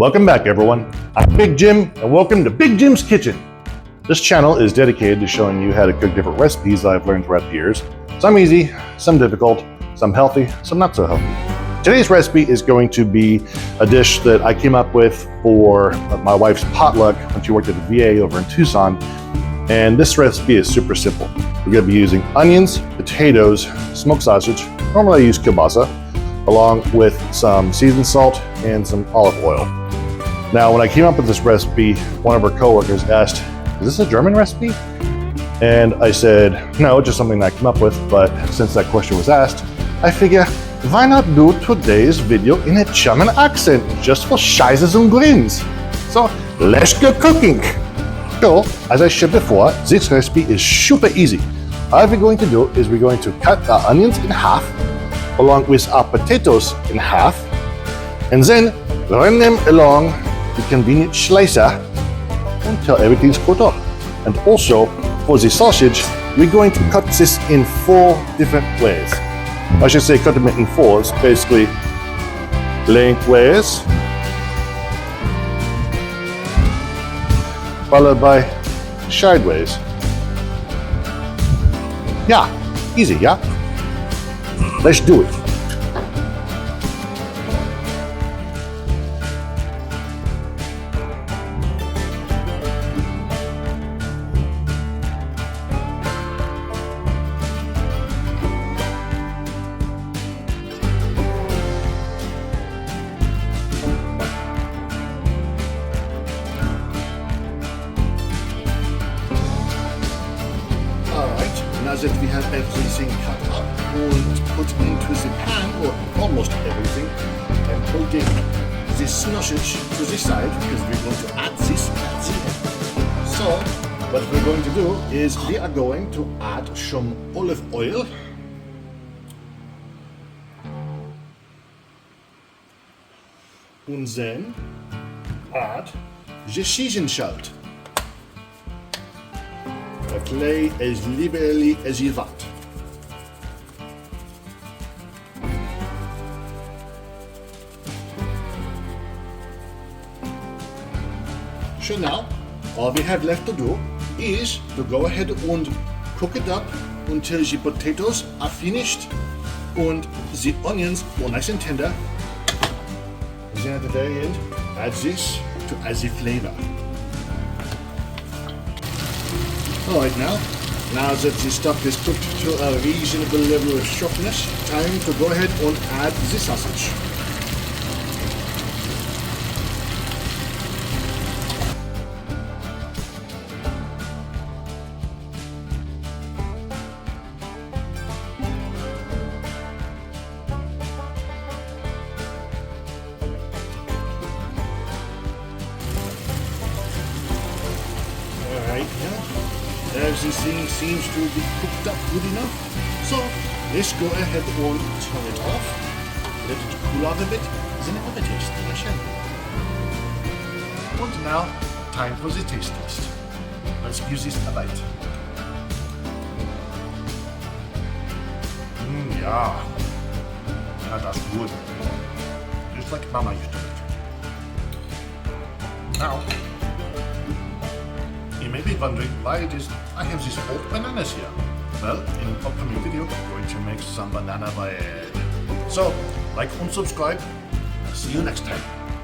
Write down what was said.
Welcome back, everyone. I'm Big Jim, and welcome to Big Jim's Kitchen. This channel is dedicated to showing you how to cook different recipes that I've learned throughout the years. Some easy, some difficult, some healthy, some not so healthy. Today's recipe is going to be a dish that I came up with for my wife's potluck when she worked at the VA over in Tucson. And this recipe is super simple. We're going to be using onions, potatoes, smoked sausage, normally I use kielbasa, along with some seasoned salt and some olive oil. Now, when I came up with this recipe, one of our coworkers asked, "Is this a German recipe?" And I said, "No, just something that I came up with," but since that question was asked, I figure, why not do today's video in a German accent, just for Scheißes and grins? So, let's go cooking. So, as I said before, this recipe is super easy. All we're going to do is we're going to cut our onions in half, along with our potatoes in half, and then run them along the convenient slicer until everything's cut up. And also, for the sausage, we're going to cut this in 4 different ways. I should say cut them in 4s, basically lengthways, followed by sideways. Yeah, easy, yeah? Let's do it. Now that we have everything cut up and put into the pan, or almost everything, I'm putting this sausage to the side because we're going to add this at the end. So, what we're going to do is we are going to add some olive oil. And then add the seasoned salt. Play as liberally as you want. So now, all we have left to do is to go ahead and cook it up until the potatoes are finished and the onions are nice and tender. And then at the very end, add this to add the flavor. Alright, now that the stuff is cooked to a reasonable level of sharpness, time to go ahead and add the sausage. Alright, now everything seems to be cooked up good enough. So let's go ahead and turn it off, let it cool off a bit, then have a taste, shall we? And now, time for the taste test. Let's give this a bite. Yeah, that's good. Just like Mama used to make. Now, you may be wondering why it is I have these old bananas here. Well, in an upcoming video, I'm going to make some banana bread. So, like and subscribe. See you next time.